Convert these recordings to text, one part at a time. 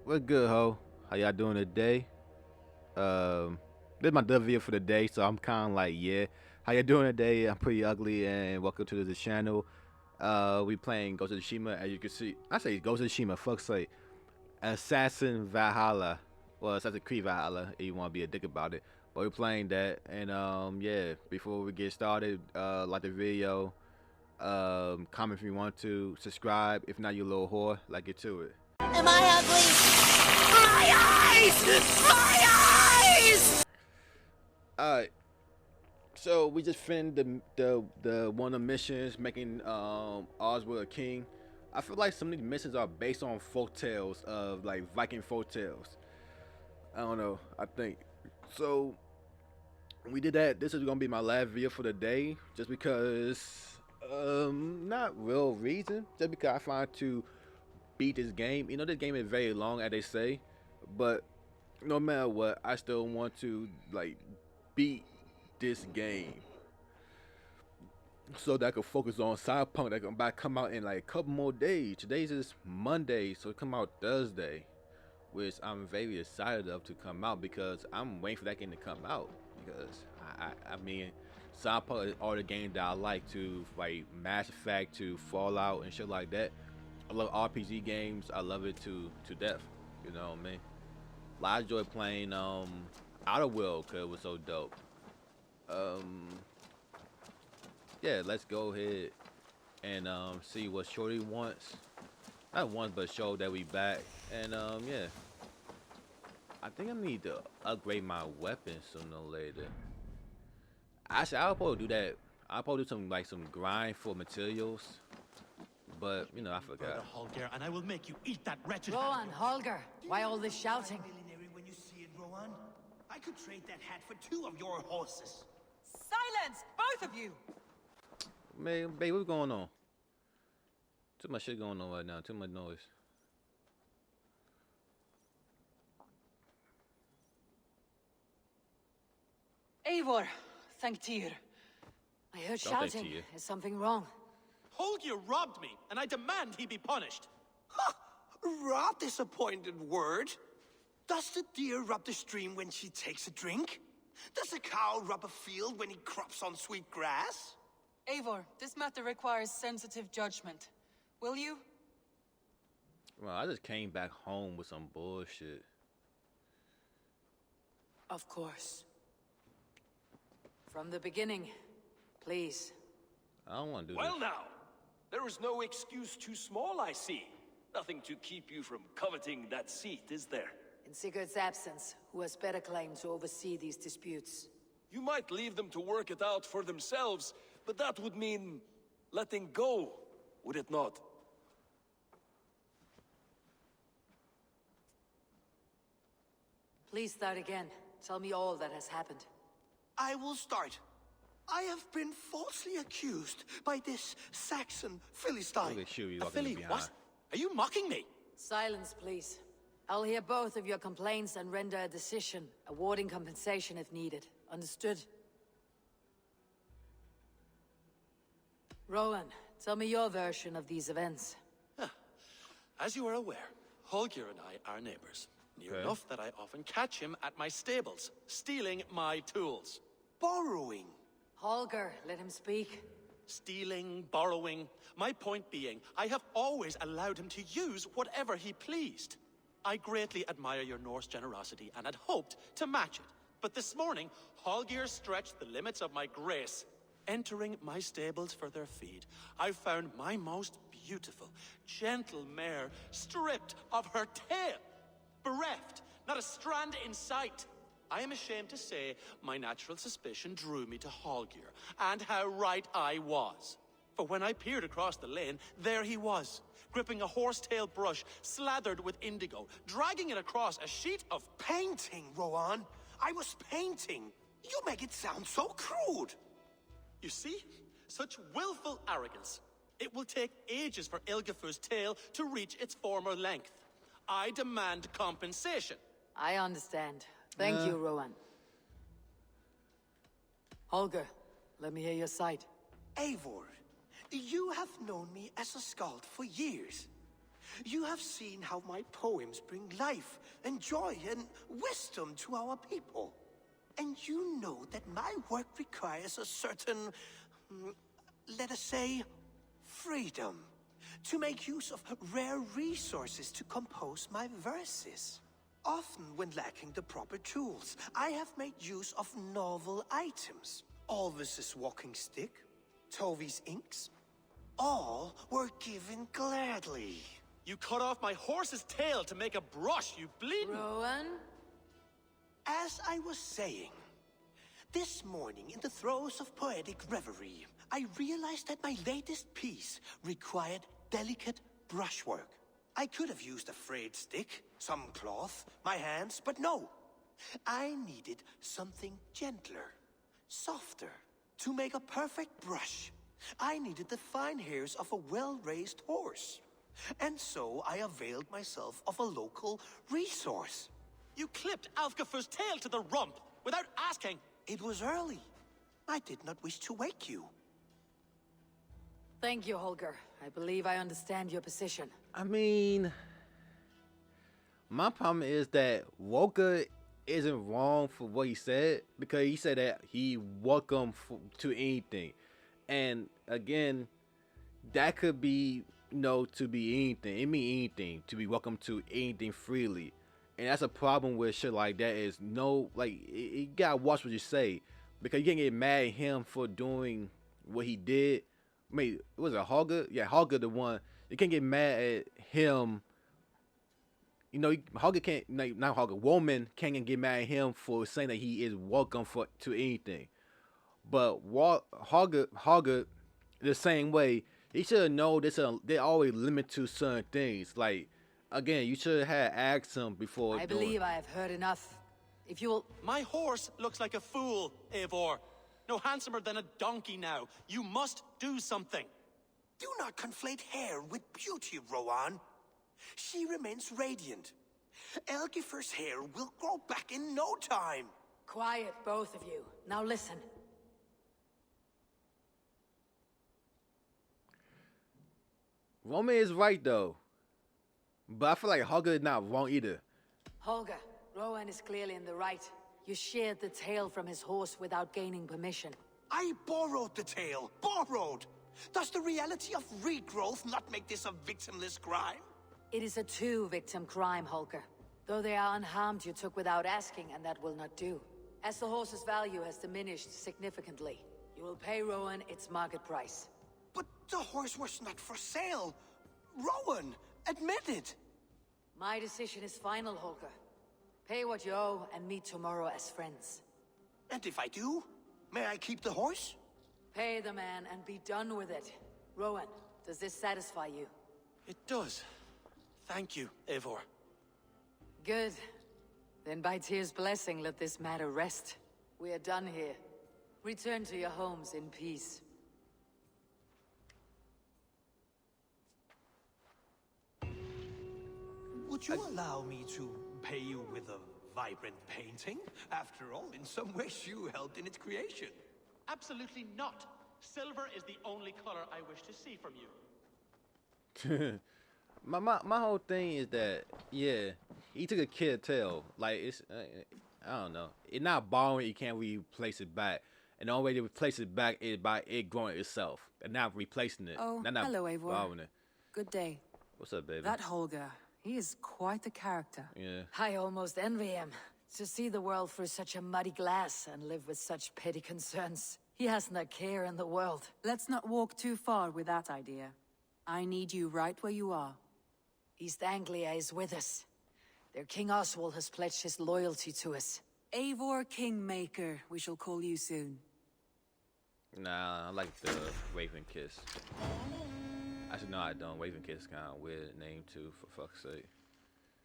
What's good, ho? How y'all doing today? This is my dub video for the day, so I'm kind of like, yeah. How y'all doing today? I'm pretty ugly, and welcome to the channel. We playing Ghost of Tsushima, as you can see. I say Ghost of Tsushima, fuck's sake. Assassin Valhalla. Well, Assassin's Creed Valhalla, if you want to be a dick about it. But we're playing that, and yeah. Before we get started, like the video, comment if you want to, subscribe. If not, you little whore. Like, get to it. Am I ugly? My eyes! My eyes! Alright. So we just finished the one of the missions, making Oswald a king. I feel like some of these missions are based on folk tales of like Viking folk tales. I don't know. I think so. We did that. This is gonna be my last video for the day, just because not real reason, just because I find to beat this game. You know, this game is very long, as they say, but no matter what, I still want to like beat this game so that I can focus on Cyberpunk that can come out in like a couple more days. Today's is Monday, so it come out Thursday, which I'm very excited of to come out because I'm waiting for that game to come out. Because I mean, Cyberpunk is all the games that I like, to like Mass Effect, to Fallout and shit like that. I love RPG games. I love it to death. You know what I mean? I enjoy playing Outer World because it was so dope. Yeah, let's go ahead and see what Shorty wants. Not once, but show that we back. And yeah, I think I need to upgrade my weapon sooner or later. Actually, I'll probably do that. I'll probably do some grind for materials. But you know, I forgot. Holger, and I will make you eat that wretched. Rowan, Holger, why all this shouting? When you see it, Rowan, I could trade that hat for 2 of your horses. Silence, both of you! Man, babe, what's going on? Too much shit going on right now. Too much noise. Eivor, thank Tyr. I heard Don't thank shouting. Tyr. Is something wrong? Holger robbed me, and I demand he be punished. Ha! Raw disappointed word. Does the deer rub the stream when she takes a drink? Does a cow rub a field when he crops on sweet grass? Eivor, this matter requires sensitive judgment. Will you? Well, I just came back home with some bullshit. Of course. From the beginning, please. I don't want to do Well this. now, there is no excuse too small, I see. Nothing to keep you from coveting that seat, is there? In Sigurd's absence, who has better claim to oversee these disputes? You might leave them to work it out for themselves, but that would mean letting go, would it not? Please start again. Tell me all that has happened. I will start. I have been falsely accused by this Saxon Philistine. Look at you A walking Philly, behind. what? Are you mocking me? Silence, please. I'll hear both of your complaints and render a decision, awarding compensation if needed. Understood? Rowan, tell me your version of these events. As you are aware, Holger and I are neighbors. Near Okay. enough that I often catch him at my stables, stealing my tools. Borrowing. Holger, let him speak. Stealing, borrowing. My point being, I have always allowed him to use whatever he pleased. I greatly admire your Norse generosity and had hoped to match it. But this morning, Holger stretched the limits of my grace. Entering my stables for their feed, I found my most beautiful, gentle mare stripped of her tail. Bereft, not a strand in sight. I am ashamed to say my natural suspicion drew me to Holger, and how right I was. For when I peered across the lane, there he was, gripping a horsetail brush slathered with indigo, dragging it across a sheet of painting, Rowan. I was painting. You make it sound so crude. You see? Such willful arrogance. It will take ages for Ilgafur's tail to reach its former length. I demand compensation. I understand. Thank you, Rowan. Holger, let me hear your side. Eivor, you have known me as a skald for years. You have seen how my poems bring life and joy and wisdom to our people. And you know that my work requires a certain, let us say, freedom. To make use of rare resources to compose my verses. Often when lacking the proper tools, I have made use of novel items. Alvis's walking stick, Tovy's inks, all were given gladly. You cut off my horse's tail to make a brush, you bleeding... Rowan? As I was saying, this morning in the throes of poetic reverie, I realized that my latest piece required delicate brushwork. I could have used a frayed stick, some cloth, my hands, but no. I needed something gentler, softer. To make a perfect brush, I needed the fine hairs of a well-raised horse. And so I availed myself of a local resource. You clipped Alfgafu's tail to the rump without asking. It was early. I did not wish to wake you. Thank you, Holger. I believe I understand your position. I mean, my problem is that Walker isn't wrong for what he said, because he said that he welcome to anything. And again, that could be, you know, to be anything. It mean anything, to be welcome to anything freely. And that's a problem with shit like that, is no, like, you gotta watch what you say, because you can't get mad at him for doing what he did. I mean, was it Holger? Yeah, Holger the one. You can't get mad at him. You know, Holger can't, not Holger, Woman can't get mad at him for saying that he is welcome to anything. But Holger, the same way, he should have known they always limit to certain things. Like, again, you should have asked him before. I believe I have heard enough. If you'll... My horse looks like a fool, Eivor. No handsomer than a donkey now. You must do something. Do not conflate hair with beauty, Rowan. She remains radiant. Elgifer's hair will grow back in no time. Quiet, both of you. Now listen. Roman is right, though. But I feel like Holger is not wrong either. Holger, Rowan is clearly in the right. You sheared the tail from his horse without gaining permission. I borrowed the tail. Borrowed! Does the reality of regrowth not make this a victimless crime? It is a two-victim crime, Holger. Though they are unharmed, you took without asking, and that will not do. As the horse's value has diminished significantly, you will pay Rowan its market price. But the horse was not for sale. Rowan, admit it. My decision is final, Holger. Pay what you owe and meet tomorrow as friends. And if I do, may I keep the horse? Pay the man and be done with it. Rowan, does this satisfy you? It does. Thank you, Eivor. Good. Then by Tyr's blessing, let this matter rest. We are done here. Return to your homes in peace. Would you allow me to pay you with a vibrant painting? After all, in some ways you helped in its creation. Absolutely not. Silver is the only color I wish to see from you. my whole thing is that, yeah, he took a kid tail. Like, it's, I don't know. It's not borrowing, you can't replace it back. And the only way to replace it back is by it growing itself. And not replacing it. Oh, not hello, Eivor. borrowing it. Good day. What's up, baby? That Holger, he is quite the character. Yeah. I almost envy him. To see the world through such a muddy glass and live with such petty concerns. He hasn't a care in the world. Let's not walk too far with that idea. I need you right where you are. East Anglia is with us. Their King Oswald has pledged his loyalty to us. Eivor Kingmaker, we shall call you soon. Nah, I like the Raven Kiss. Actually, no, I don't. Raven Kiss is kind of a weird name, too, for fuck's sake.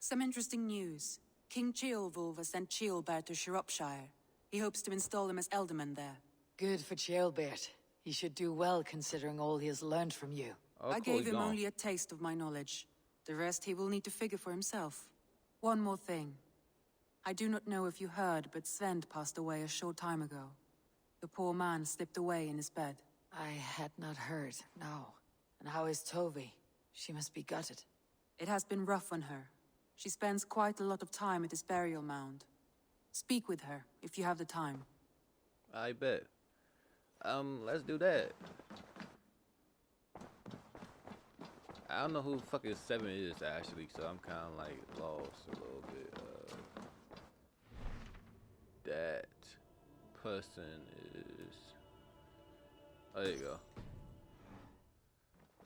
Some interesting news. King Ceolwulf has sent Ceolbert to Shropshire. He hopes to install him as Elderman there. Good for Ceolbert. He should do well considering all he has learned from you. Oh, I cool, gave him gone. only a taste of my knowledge. The rest he will need to figure for himself. One more thing. I do not know if you heard, but Svend passed away a short time ago. The poor man slipped away in his bed. I had not heard, no. And how is Tovi? She must be gutted. It has been rough on her. She spends quite a lot of time at this burial mound. Speak with her, if you have the time. I bet. Let's do that. I don't know who fucking 7 is actually, so I'm kind of like lost a little bit. That person is. Oh, there you go.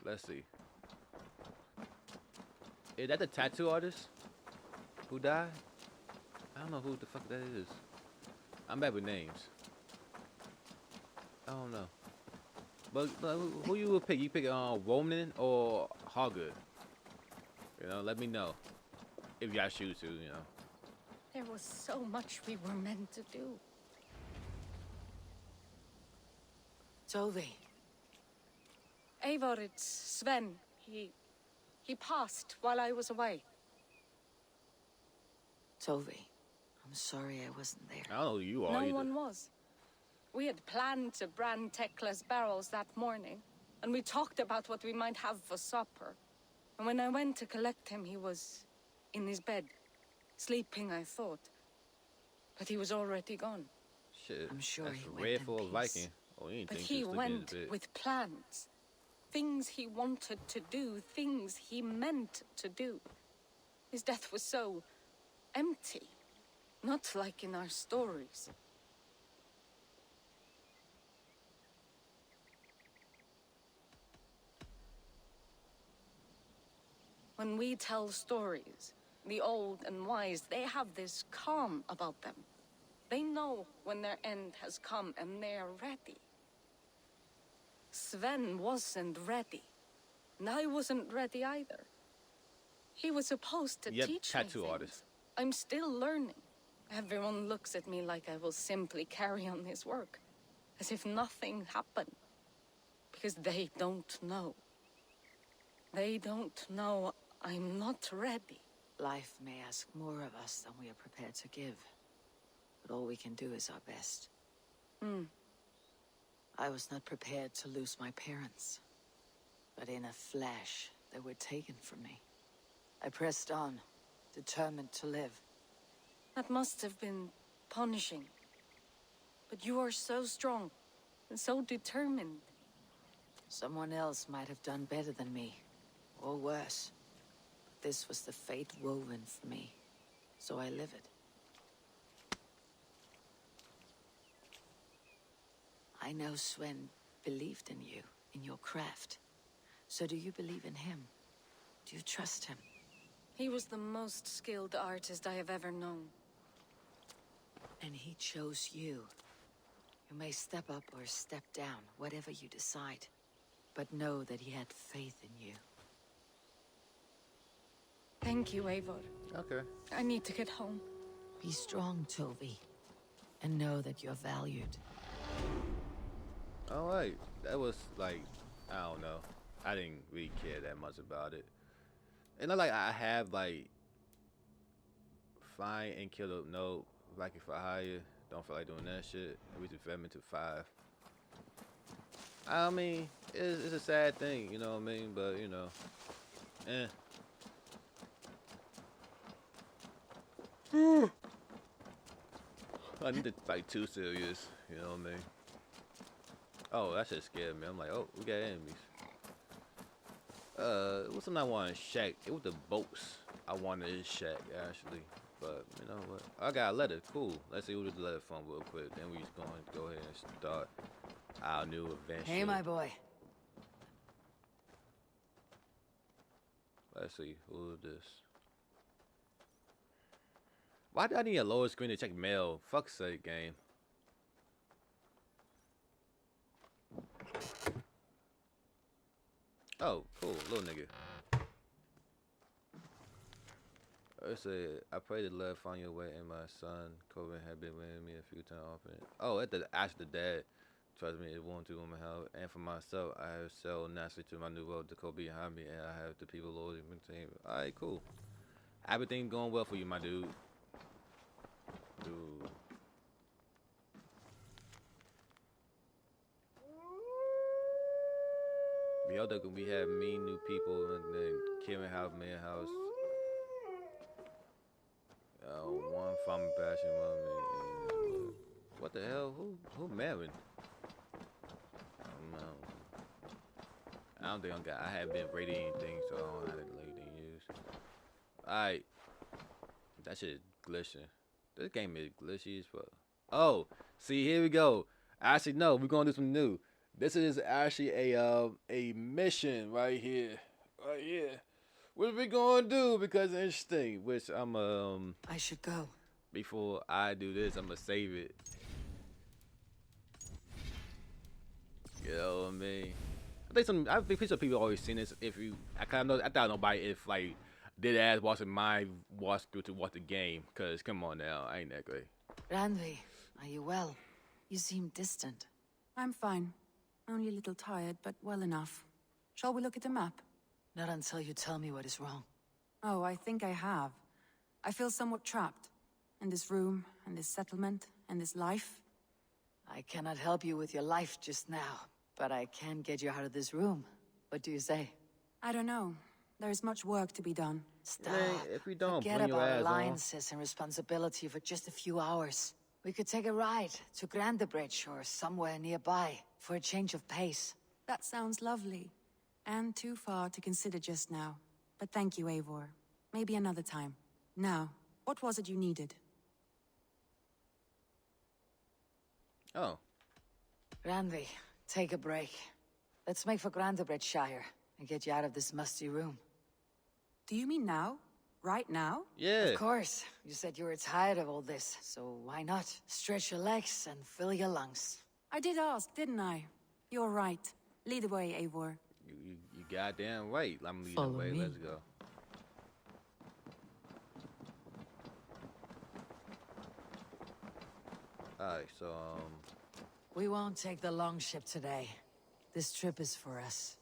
Let's see. Is that the tattoo artist who died? I don't know who the fuck that is. I'm bad with names. I don't know. But who you would pick? You pick Roman or Hogger? You know, let me know if y'all choose to. You know. There was so much we were meant to do. Tovi. Eivor, it's Sven. He passed while I was away. Tovi. I'm sorry I wasn't there. I don't know who you are No either. one was. We had planned to brand Tekla's barrels that morning, and we talked about what we might have for supper. And when I went to collect him, he was in his bed, sleeping, I thought. But he was already gone. Shit. I'm sure that's he rare went in for a peace. Viking. Oh, he But think he he's sleeping in his went bed. with plans. Things he wanted to do, things he meant to do. His death was so empty. Not like in our stories. When we tell stories, the old and wise, they have this calm about them. They know when their end has come and they're ready. Sven wasn't ready. And I wasn't ready either. He was supposed to Yep, teach me tattoo things. artist. I'm still learning. Everyone looks at me like I will simply carry on his work. As if nothing happened. Because they don't know. They don't know I'm not ready. Life may ask more of us than we are prepared to give. But all we can do is our best. I was not prepared to lose my parents. But in a flash, they were taken from me. I pressed on, determined to live. That must have been punishing. But you are so strong and so determined. Someone else might have done better than me, or worse. But this was the fate woven for me, so I live it. I know Sven believed in you, in your craft. So do you believe in him? Do you trust him? He was the most skilled artist I have ever known. And he chose you. You may step up or step down, whatever you decide. But know that he had faith in you. Thank you, Eivor. Okay. I need to get home. Be strong, Tovi. And know that you're valued. All right. That was like, I don't know. I didn't really care that much about it. And I have like find and kill the no Viking for hire. Don't feel like doing that shit. We just fed me to 5. I mean, it's a sad thing, you know what I mean? But you know, I need to fight too serious, you know what I mean? Oh, that shit scared me. I'm like, oh, we got enemies. What's something I wanted to shack? It was the boats I wanted to shack, actually. But, you know what? I got a letter. Cool. Let's see who the letter from real quick. Then we just going to go ahead and start our new adventure. Hey, my boy. Let's see. Who is this? Why do I need a lower screen to check mail? Fuck's sake, game. Oh, cool. Little nigga. It said, I pray the love find your way, and my son, Corbin, had been with me a few times often. Oh, at the ask the dad. Trust me, it won't do my help. And for myself, I have settled naturally to my new world, the Kobe behind me, and I have the people loyally maintain. Alright, cool. Everything going well for you, my dude. Dude. We all we have mean new people and then killing house, man house. One farming passion, one. What the hell? Who married? I don't know. I don't think I haven't been rating anything, so I don't have anything to use. Alright. That shit is glitching. This game is glitchy as fuck. Oh, see, here we go. Actually, no, we're gonna do something new. This is actually a mission right here. Right here. What are we gonna do? Because it's interesting. Which I should go. before I do this, I'm gonna save it. You know what I mean? I think some people always seen this. If you, I kind of know, I thought nobody if like did ass watching my watch through to watch the game. Cause come on now, I ain't that great. Randvi, are you well? You seem distant. I'm fine. Only a little tired, but well enough. Shall we look at the map? Not until you tell me what is wrong. Oh, I think I have. I feel somewhat trapped. In this room, in this settlement, in this life. I cannot help you with your life just now, but I can get you out of this room. What do you say? I don't know. There is much work to be done. Stop. Man, if we don't Forget bring your about ass alliances and responsibility for just a few hours. We could take a ride to Grandebridge or somewhere nearby for a change of pace. That sounds lovely. And too far to consider just now. But thank you, Eivor. Maybe another time. Now, what was it you needed? Oh. Randvi, take a break. Let's make for Grandebridgeshire and get you out of this musty room. Do you mean now? Right now? Yeah. Of course. You said you were tired of all this, so why not? Stretch your legs and fill your lungs. I did ask, didn't I? You're right. Lead the way, Eivor. You goddamn right. I'm leading the Follow way. me. Let's go. Alright, so We won't take the long ship today. This trip is for us.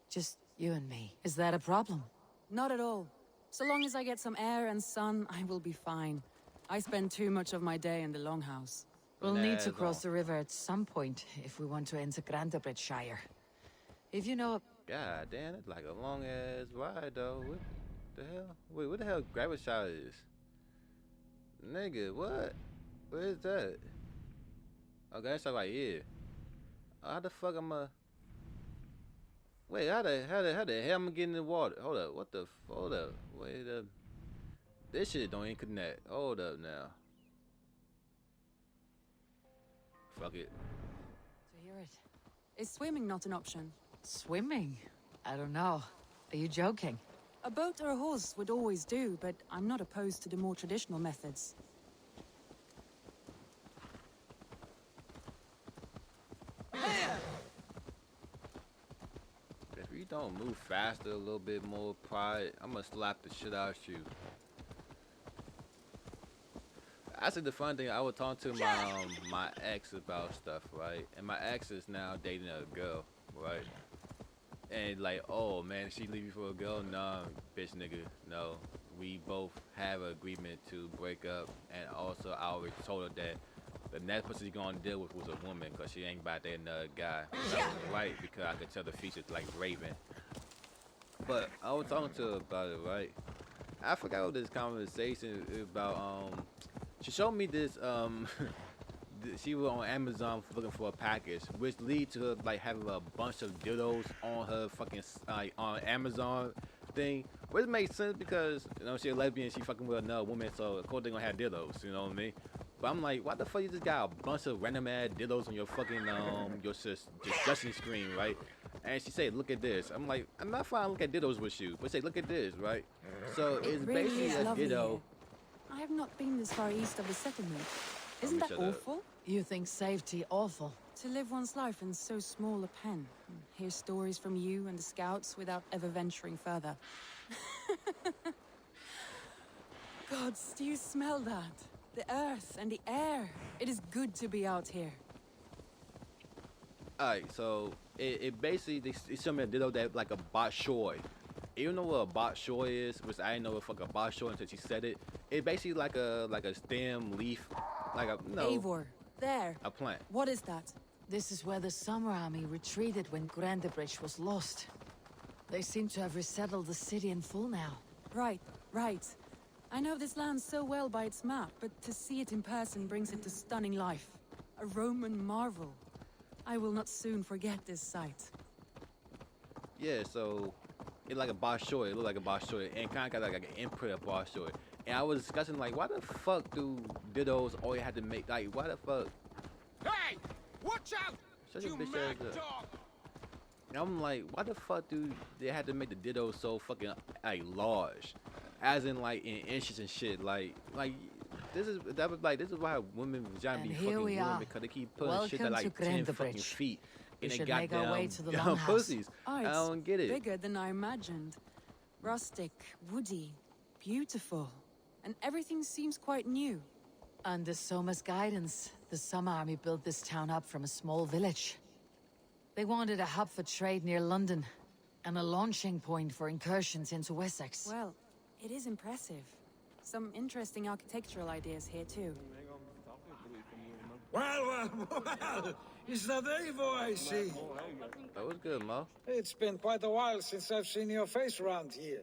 Just you and me. Is that a problem? Not at all. So long as I get some air and sun, I will be fine. I spend too much of my day in the longhouse. We'll need to Nah, cross the river at some point if we want to enter Grandebridgeshire. If you know... God damn, it's like a long ass ride though. What the hell? Wait, what the hell Gravishot is? Nigga, what? Where is that? Okay, that's right here. How the fuck am I? Wait, how the hell am I getting in the water? Hold up, what the? Hold up, wait up. This shit don't even connect. Hold up now. Fuck it. To hear it. Is swimming not an option? Swimming? I don't know. Are you joking? A boat or a horse would always do, but I'm not opposed to the more traditional methods. If you don't move faster a little bit more, Pride, I'm gonna slap the shit out you. Actually, the fun thing, I was talking to my ex about stuff, right? And my ex is now dating a girl, right? And like, oh man, she leave you for a girl? Nah, bitch nigga, no. We both have an agreement to break up, and also I already told her that the next person she's gonna deal with was a woman, cause she ain't about that another guy. That was right, because I could tell the features like Raven. But I was talking to her about it, right? I forgot what this conversation about. She showed me this. She was on Amazon looking for a package, which lead to her like having a bunch of dildos on her fucking on Amazon thing. Which makes sense because you know she's a lesbian, she fucking with another woman, so of course they gonna have dildos. You know what I mean? But I'm like, why the fuck you just got a bunch of random ass dildos on your fucking your discussion screen, right? And she said, look at this. I'm like, I'm not fine to look at dildos with you, but say, look at this, right? So it's really basically is a lovely dildo. here. I have not been this far east of the settlement. Isn't that shut up. awful? You think safety awful? To live one's life in so small a pen. And hear stories from you and the scouts without ever venturing further. Gods, do you smell that? The earth and the air. It is good to be out here. Alright, so it basically it's something that did that like a bok choy. You know what a bok choy is, which I didn't know what fuck a bok choy until she said it. It's basically like a stem leaf, like a Eivor, there. a plant. What is that? This is where the Summer Army retreated when Grandebridge was lost. They seem to have resettled the city in full now. Right, right. I know this land so well by its map, but to see it in person brings it to stunning life. A Roman marvel. I will not soon forget this sight. Yeah, so it's like a Bolshoi. It looked like a Bolshoi, and kind of got like an imprint of Bolshoi. And I was discussing like, why the fuck do dildos always have to make like, why the fuck? Hey, watch out! Shut your You bitch mad ass up. dog! And I'm like, why the fuck do they had to make the dildos so fucking like large, as in like in inches and shit? Like this is why women vagina be And fucking here we ruined are. because they keep putting shit Welcome that to like 10 fucking Grandebridge. feet We in their should make our way to the goddamn longhouse. pussies. Oh, I it's don't get it. bigger than I imagined. Rustic, woody, beautiful. And everything seems quite new. Under Soma's guidance, the Summer Army built this town up from a small village. They wanted a hub for trade near London, and a launching point for incursions into Wessex. Well, it is impressive. Some interesting architectural ideas here too. Well, is that Eivor I see? That was good, Mo. It's been quite a while since I've seen your face around here.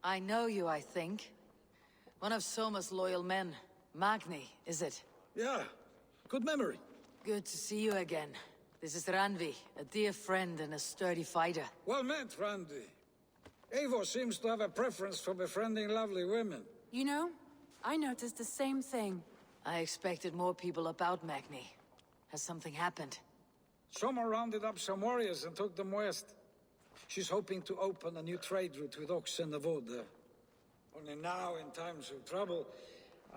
I know you, I think. One of Soma's loyal men. Magni, is it? Yeah, good memory. Good to see you again. This is Ranvi, a dear friend and a sturdy fighter. Well met, Randy. Eivor seems to have a preference for befriending lovely women. You know, I noticed the same thing. I expected more people about Magni. Has something happened? Summer rounded up some warriors and took them west. She's hoping to open a new trade route with oxen of wood there. Only now, in times of trouble,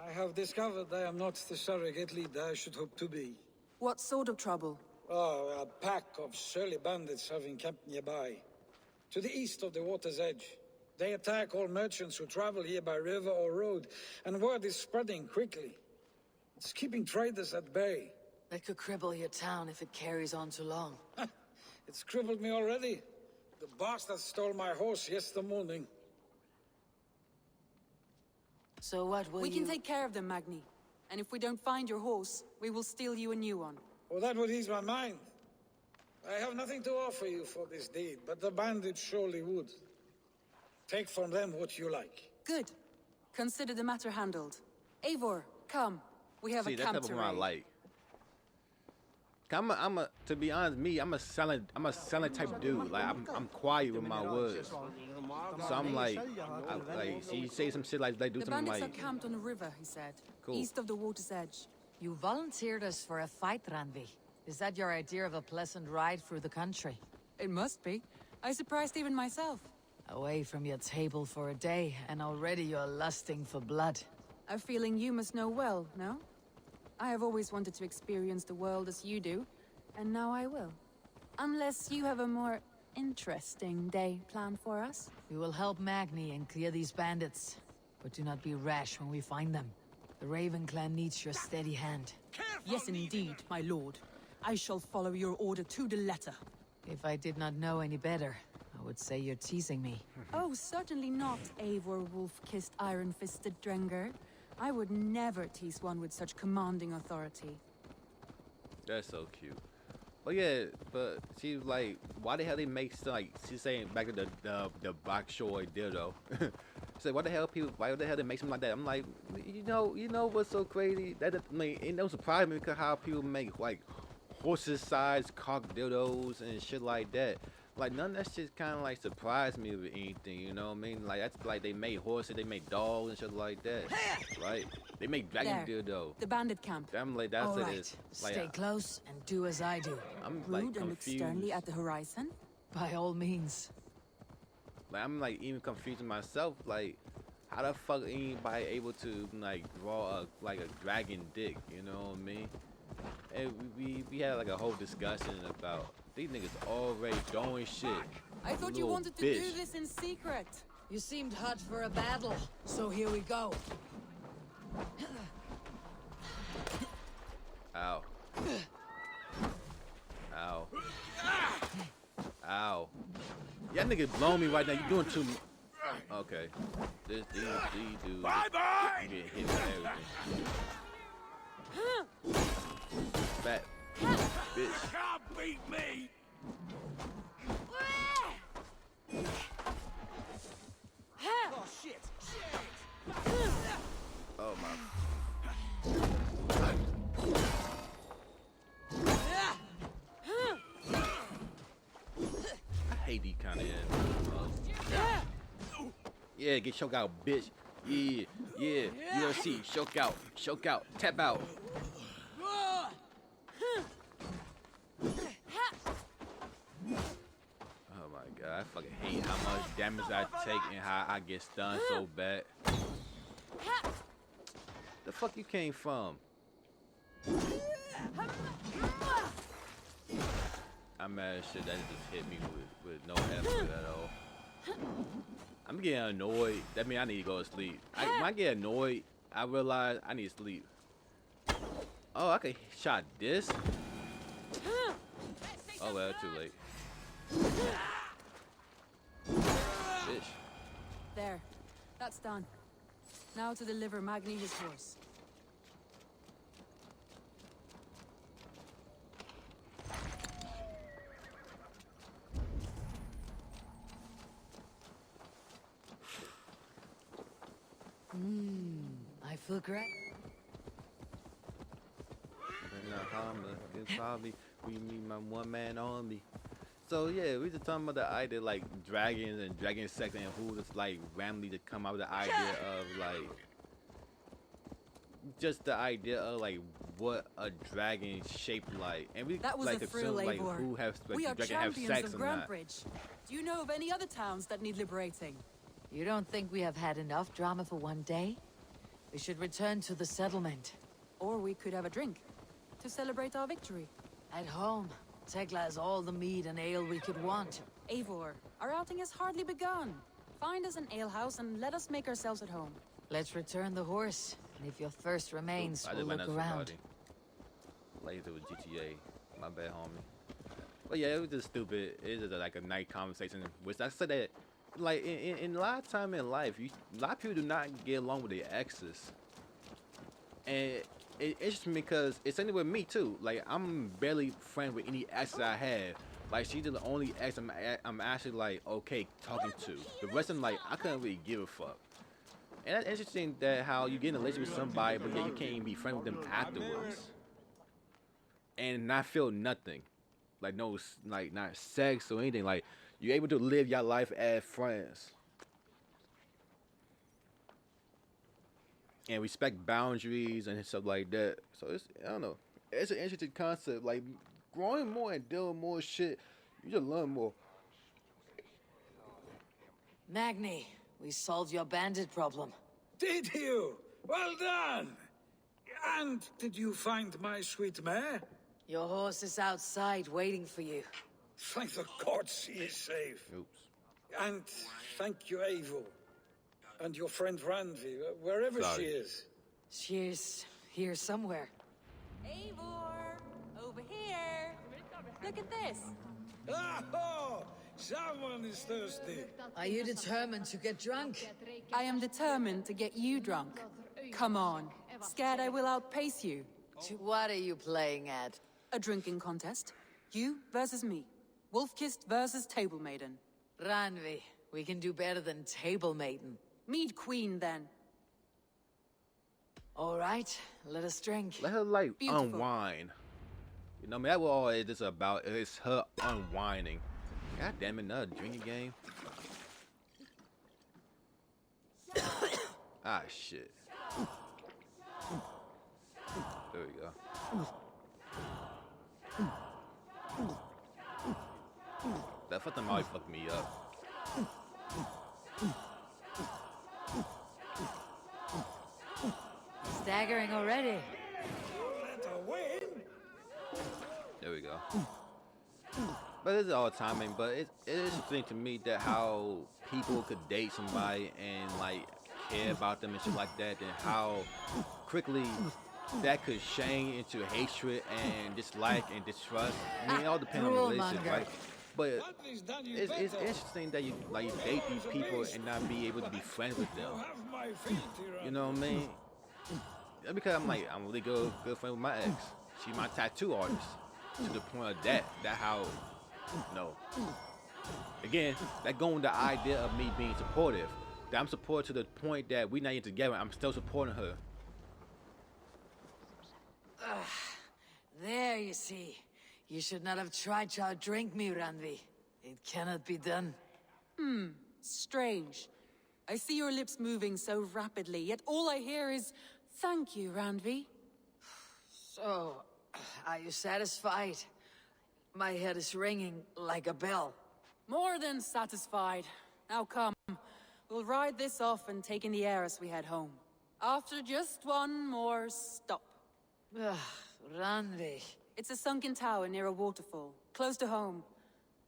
I have discovered I am not the surrogate leader I should hope to be. What sort of trouble? Oh, a pack of surly bandits have encamped nearby. To the east of the water's edge. They attack all merchants who travel here by river or road, and word is spreading quickly. It's keeping traders at bay. That could cripple your town if it carries on too long. It's crippled me already. The bastard stole my horse yesterday morning. So what will We you... can take care of them, Magni. And if we don't find your horse, we will steal you a new one. Oh, that would ease my mind. I have nothing to offer you for this deed, but the bandits surely would. Take from them what you like. Good. Consider the matter handled. Eivor, come. We have See, a that's camp the to one I raid. like. To be honest, I'm a silent type dude. Like I'm quiet with my words. So I'm like, see, you say some shit like do The something bandits like, are camped on a river, he said. Cool. East of the water's edge. You volunteered us for a fight, Ranvi. Is that your idea of a pleasant ride through the country? It must be. I surprised even myself. Away from your table for a day, and already you're lusting for blood. A feeling you must know well, no? I have always wanted to experience the world as you do, and now I will. Unless you have a more interesting day planned for us. We will help Magni and clear these bandits. But do not be rash when we find them. The Raven clan needs your steady hand. Yes, indeed, my lord. I shall follow your order to the letter. If I did not know any better, I would say you're teasing me. Oh, certainly not, Eivor wolf-kissed iron-fisted Drenger. I would never tease one with such commanding authority. that's so cute. But yeah, but she was like, why the hell they make like she's saying back to the Bolshoi dildo. She's like, why the hell they make something like that? I'm like, you know what's so crazy? That I mean, it don't surprise me because how people make like horses-sized cock dildos and shit like that. Like none of that shit kind of like surprised me with anything, you know what I mean? Like that's like they made horses, they made dogs and shit like that, right? They make dragon There. dildo. The bandit camp. I'm like that's All it right, is. Like stay close and do as I do. I'm Rude like and look confused. sternly at the horizon. By all means. Like I'm like even confusing myself. Like how the fuck anybody able to like draw a dragon dick? You know what I mean? And we had like a whole discussion about these niggas already doing shit. I thought you Little wanted to bitch. do this in secret. You seemed hot for a battle, so here we go. Ow. Ow. Ow. Y'all niggas blowing me right now. You doing too much. Okay. These dudes. Bye-bye! You get hit with everything. Fat. beat me! Oh, shit! Oh my. I hate these kind of yeah, get choke out, bitch. Yeah, yeah. UFC, choke out, tap out. Oh my god, I fucking hate how much damage I take and how I get stunned so bad. The fuck you came from? I'm mad as shit that it just hit me with no effort at all. I'm getting annoyed. That means I need to go to sleep. When I get annoyed, I realize I need to sleep. Oh, I could shot this? Oh well, too late. Bitch. There. That's done. Now to deliver Magni his horse. I feel great. Probably we need my one man army. So yeah, we just talking about the idea like dragons and dragon sex and who just like randomly to come out with the idea of like just the idea of like what a dragon shaped like, and we That was like a thrill, assume like Eivor. who has like We the are dragon have champions sex of or not. Grandbridge. Do you know of any other towns that need liberating? You don't think we have had enough drama for one day? We should return to the settlement. Or we could have a drink to celebrate our victory. At home, Tekla has all the mead and ale we could want. Eivor, our outing has hardly begun. Find us an alehouse and let us make ourselves at home. Let's return the horse, and if your thirst remains, I we'll just look around. Later with GTA, my bad, homie. But yeah, it was just stupid. It was just like a night conversation, which I said that, like in a lot of time in life, a lot of people do not get along with their exes, and it interests me because it's something with me too. Like I'm barely friends with any exes I have. Like she's the only ex I'm actually like okay talking to. The rest of them like I couldn't really give a fuck. And that's interesting that how you get in a relationship with somebody, but yet you can't even be friends with them afterwards, and not feel nothing, like no, like not sex or anything. Like you're able to live your life as friends and respect boundaries and stuff like that. So it's I don't know. It's an interesting concept. Like growing more and doing more shit, you just learn more. Magni, we solved your bandit problem. Did you? Well done! And did you find my sweet mare? Your horse is outside waiting for you. Thank the gods he is safe. Oops. And thank you, Eivor. And your friend Randvi, wherever Sorry. she is. She's here somewhere. Eivor! Over here! Look at this! Oh, someone is thirsty. Are you determined to get drunk? I am determined to get you drunk. Come on. Scared I will outpace you. What are you playing at? A drinking contest. You versus me. Wolf-kissed versus Table Maiden. Ranvi, we can do better than Table Maiden. Mead Queen, then. All right, let us drink. Let her like Beautiful. unwind. You know, I mean, that's what all it is about. It's her unwinding. God damn it, another drinking game. Ah, shit. There we go. That fucking always fucked me up. Staggering already. Let her win. There we go. But it's all timing. But it is interesting to me that how people could date somebody and like care about them and shit like that, and how quickly that could change into hatred and dislike and distrust. I mean, it all depends on the relationship, right? But it's interesting that you like date these people and not be able to be friends with them. You know what I mean? That's because I'm really good friend with my ex. She's my tattoo artist. to the point of that how, no. Again, that going the idea of me being supportive. That I'm supportive to the point that we not even together. I'm still supporting her. There you see. You should not have tried to outdrink me, Ranvi. It cannot be done. Strange. I see your lips moving so rapidly, yet all I hear is, thank you, Ranvi. So, are you satisfied? My head is ringing like a bell. More than satisfied. Now come, we'll ride this off and take in the air as we head home. After just one more stop. Ranvi. It's a sunken tower near a waterfall, close to home.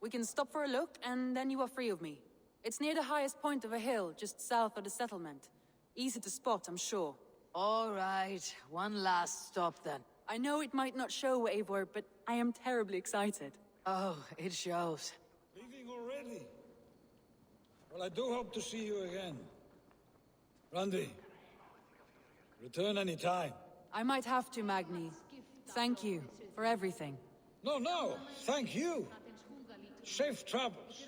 We can stop for a look, and then you are free of me. It's near the highest point of a hill, just south of the settlement. Easy to spot, I'm sure. All right, one last stop then. I know it might not show, Eivor, but I am terribly excited. Oh, it shows. Leaving already? Well, I do hope to see you again. Randy, return any time. I might have to, Magni. Thank you for everything. No, thank you. Safe travels.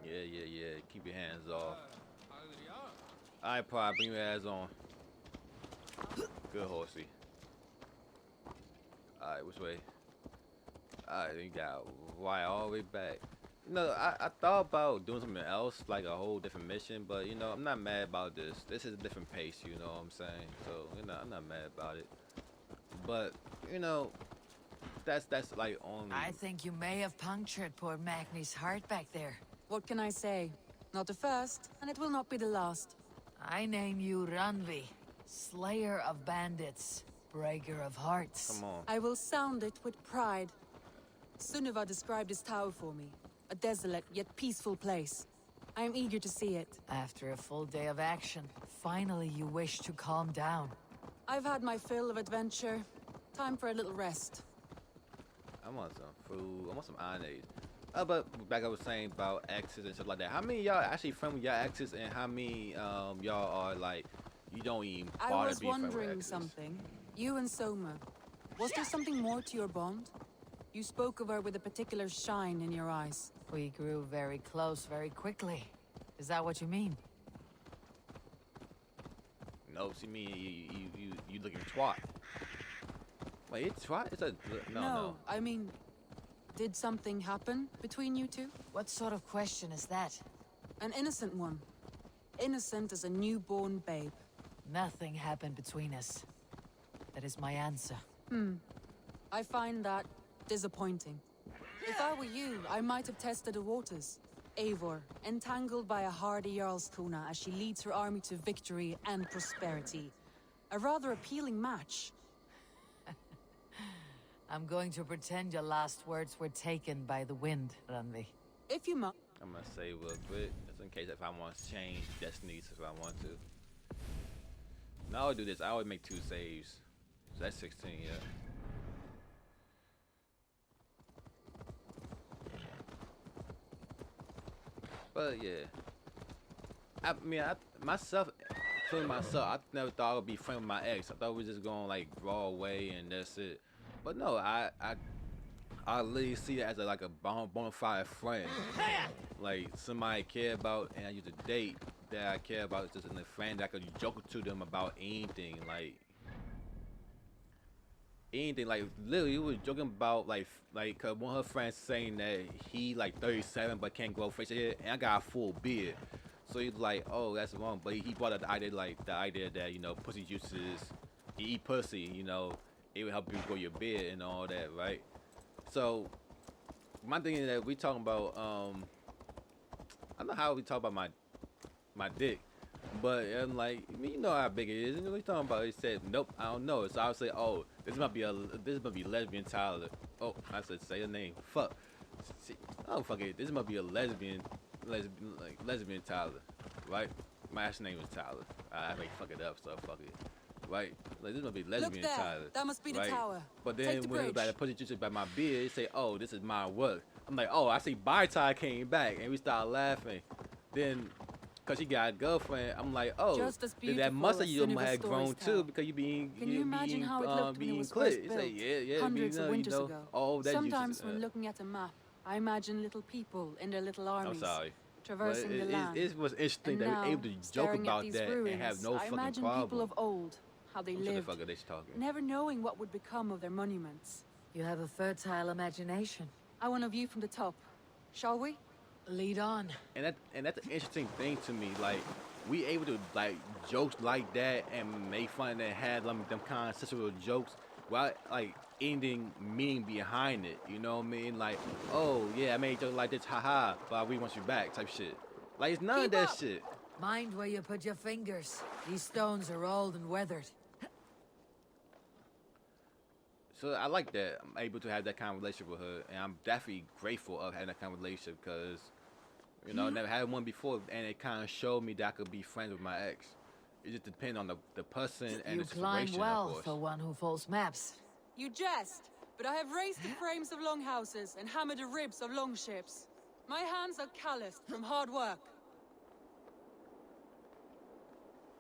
Yeah. Keep your hands off. Alright, Pride, bring your ass on. Good horsey. Alright, which way? Alright, you got right all the way back. You know, I thought about doing something else, like a whole different mission, but you know, I'm not mad about this. This is a different pace, you know what I'm saying? So, you know, I'm not mad about it. But, you know, that's like only... I think you may have punctured poor Magni's heart back there. What can I say? Not the first, and it will not be the last. I name you Ranvi, Slayer of Bandits, Breaker of Hearts. Come on. I will sound it with pride. Sunniva described this tower for me. A desolate yet peaceful place. I am eager to see it. After a full day of action, finally you wish to calm down. I've had my fill of adventure. Time for a little rest. I want some food. I want some mayonnaise. But back I was saying about exes and stuff like that. How many y'all actually friend with y'all exes, and how many y'all are like you don't even bother I was being friend with wondering exes? something. You and Soma. Was there something more to your bond? You spoke of her with a particular shine in your eyes. We grew very close very quickly. Is that what you mean? No, see me, you looking twat. Wait, it's twat? It's a no. I mean, did something happen between you two? What sort of question is that? An innocent one. Innocent as a newborn babe. Nothing happened between us. That is my answer. I find that disappointing. If I were you, I might have tested the waters. Eivor, entangled by a hardy Jarlskona as she leads her army to victory and prosperity. A rather appealing match. I'm going to pretend your last words were taken by the wind, Ranvi. If you must. I'm gonna save real quick, just in case if I want to change destinies if I want to. Now I'll do this. I always make 2 saves. So that's 16, yeah. But yeah, I mean, myself, including myself, I never thought I would be friends with my ex. I thought we was just going like raw away and that's it. But no, I literally see it as like a bona fide friend, like somebody I care about and I used to date that I care about, just a friend that I could joke to them about anything, like literally we was joking about like cause one of her friends saying that he like 37 but can't grow facial hair, and I got a full beard, so he's like, oh, that's wrong, but he brought up the idea that, you know, pussy juices, you eat pussy, you know, it would help you grow your beard and all that, right? So my thing is that we talking about I don't know how we talk about my dick, but I'm like, you know how big it is, and we talking about, he said, nope, I don't know. So I would say, oh, this might be lesbian Tyler. Oh, I said, say the name. Fuck. Oh, fuck it. This might be a lesbian Tyler, right? My actual name is Tyler. I may fuck it up, so fuck it, right? Like, this might be lesbian Look there. Tyler. That must be the right? tower. But Take then the when it was bridge. like put it just by my beard, it say, oh, this is my work. I'm like, oh, I see Ty came back, and we started laughing. Then cause she got a girlfriend. I'm like, oh, Just as then that beautiful must have as you Cinema's had grown stories tell. too because you being Can you imagine how it looked when it was clit. first It's built, like, yeah, hundreds of winters ago? all that Sometimes uses. when looking at a map, I imagine little people in their little I'm armies, sorry. traversing But the land. it was interesting And that we now, were able to joke staring at about these that ruins, and have no I fucking imagine problem. people of old, how they What the lived, fuck are they talking? never knowing what would become of their monuments. You have a fertile imagination. I want a view from the top. Shall we? Lead on. And that's an interesting thing to me. Like, we able to like jokes like that and make fun and have them kind of sensible jokes without like ending meaning behind it. You know what I mean? Like, oh yeah, I made a joke like this, haha, but we want you back type shit. Like, it's none of that shit. Mind where you put your fingers. These stones are old and weathered. So I like that I'm able to have that kind of relationship with her, and I'm definitely grateful of having that kind of relationship because, you know, I never had one before, and it kind of showed me that I could be friends with my ex. It just depends on the person and You the climb situation, well of course. for one who folds maps. You jest, but I have raised the frames of longhouses and hammered the ribs of longships. My hands are calloused from hard work.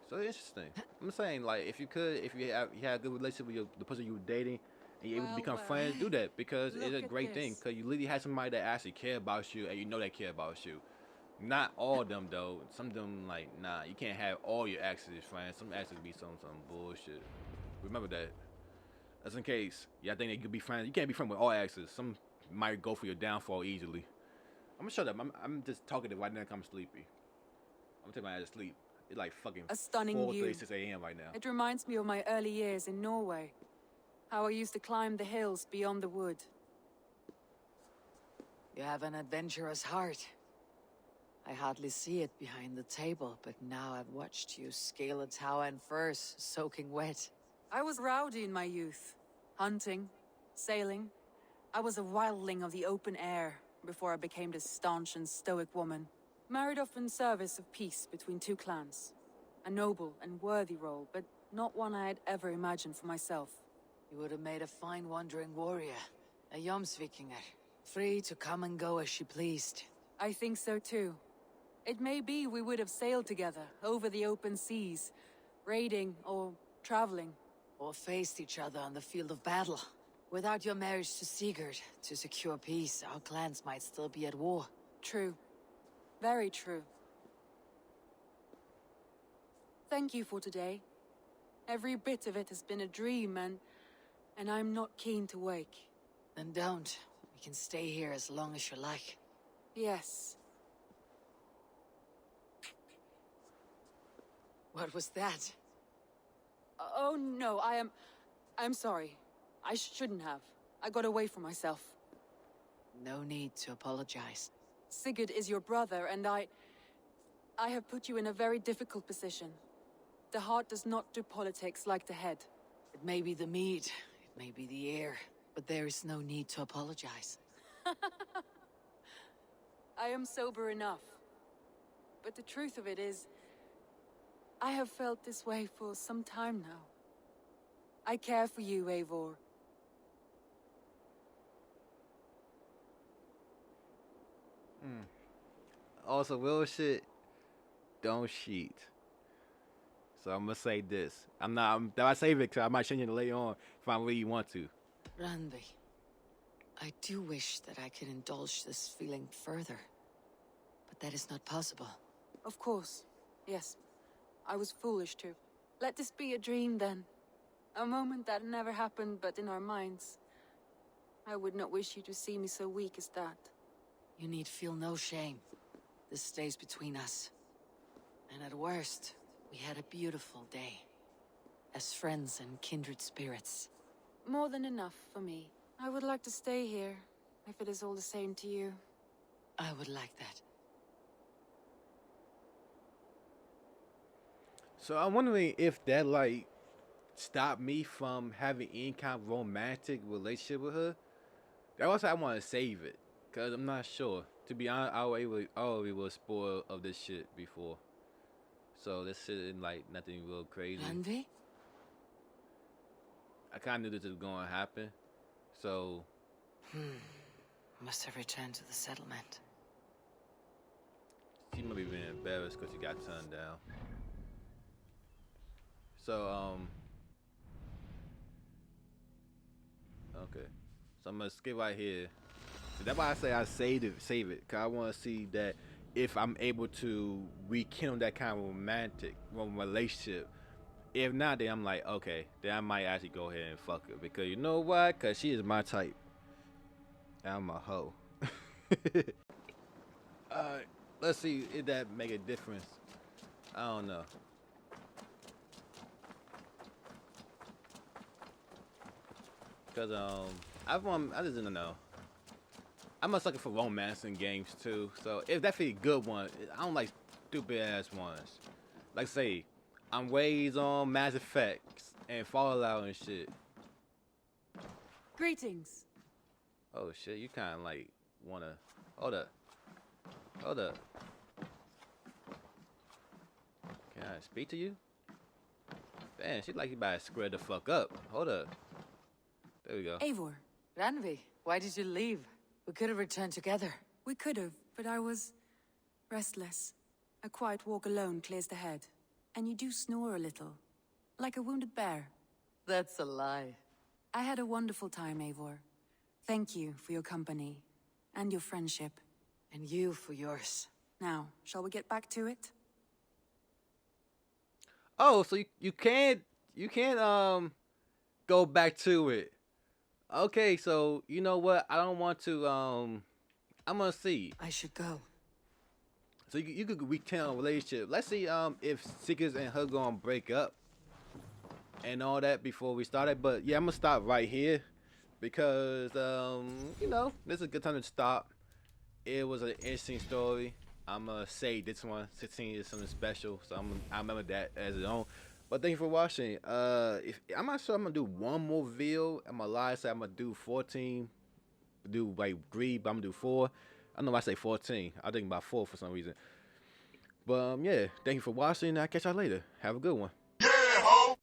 So interesting. I'm saying, like, if you had a good relationship with the person you were dating, and you're able to become friends, do that because it's a great thing. Because you literally have somebody that actually care about you, and you know they care about you. Not all of them though. Some of them, like, nah, you can't have all your exes as friends. Some exes be some bullshit. Remember that. Just in case y'all think they could be friends, you can't be friends with all exes. Some might go for your downfall easily. I'm gonna shut up. I'm just talkative right now. I'm sleepy. I'm gonna take my ass to sleep. It's like fucking A stunning view. 4:36 a.m. right now. It reminds me of my early years in Norway. How I used to climb the hills beyond the wood. You have an adventurous heart. I hardly see it behind the table, but now I've watched you scale a tower in furs, soaking wet. I was rowdy in my youth. Hunting, sailing. I was a wildling of the open air before I became this staunch and stoic woman. Married off in service of peace between two clans. A noble and worthy role, but not one I had ever imagined for myself. You would have made a fine wandering warrior, a Jomsvikinger, free to come and go as she pleased. I think so too. It may be we would have sailed together over the open seas, raiding or traveling. Or faced each other on the field of battle. Without your marriage to Sigurd, to secure peace, our clans might still be at war. True. Very true. Thank you for today. Every bit of it has been a dream, and I'm not keen to wake. Then don't. We can stay here as long as you like. Yes. What was that? Oh no, I'm sorry. I shouldn't have. I got away from myself. No need to apologize. Sigurd is your brother, and I have put you in a very difficult position. The heart does not do politics like the head. It may be the mead, it may be the air, but there is no need to apologize. I am sober enough. But the truth of it is, I have felt this way for some time now. I care for you, Eivor. Also, real shit, don't cheat. So I'm gonna say this. I save it because I might change it later on if I really want to. Randvi, I do wish that I could indulge this feeling further. But that is not possible. Of course. Yes. I was foolish to. Let this be a dream, then. A moment that never happened but in our minds. I would not wish you to see me so weak as that. You need feel no shame. This stays between us. And at worst, we had a beautiful day. As friends and kindred spirits. More than enough for me. I would like to stay here, if it is all the same to you. I would like that. So I'm wondering if that like stopped me from having any kind of romantic relationship with her. That also I want to save it because I'm not sure. To be honest, I already was spoiled of this shit before. So this shit isn't like nothing real crazy. Randvi? I kind of knew this was going to happen. So. Must have returned to the settlement. She might be being embarrassed because she got turned down. So, okay. So I'm gonna skip right here. So that's why I say I save it, cause I want to see that if I'm able to rekindle that kind of romantic relationship. If not, then I'm like, okay, then I might actually go ahead and fuck her, because you know what? Cause she is my type. I'm a hoe. Let's see if that make a difference. I don't know. Cause I just don't know. I'm a sucker for romance in games too. So if that's a good one, I don't like stupid ass ones. Like say, I'm raised on Mass Effects and Fallout and shit. Greetings. Oh shit, you kind of like wanna hold up. Hold up. Can I speak to you? Damn, she like you about to square the fuck up. Hold up. There we go. Eivor. Ranvi, why did you leave? We could have returned together. We could have, but I was restless. A quiet walk alone clears the head. And you do snore a little, like a wounded bear. That's a lie. I had a wonderful time, Eivor. Thank you for your company and your friendship. And you for yours. Now, shall we get back to it? Oh, so you can't go back to it. Okay, so you know what? I don't want to I'm gonna see. I should go. So you could rekindle a relationship. Let's see if Seekers and her gonna break up and all that before we started. But yeah, I'm gonna stop right here because you know, this is a good time to stop. It was an interesting story. I'm gonna say this one, 16 is something special, so I remember that as its own. But thank you for watching. If I'm not sure I'm gonna do one more video. I'm gonna lie, say I'm gonna do 14, do like 3, but I'm gonna do 4. I don't know why I say 14. I think about 4 for some reason. But yeah, thank you for watching. I'll catch y'all later. Have a good one. Yeah, ho!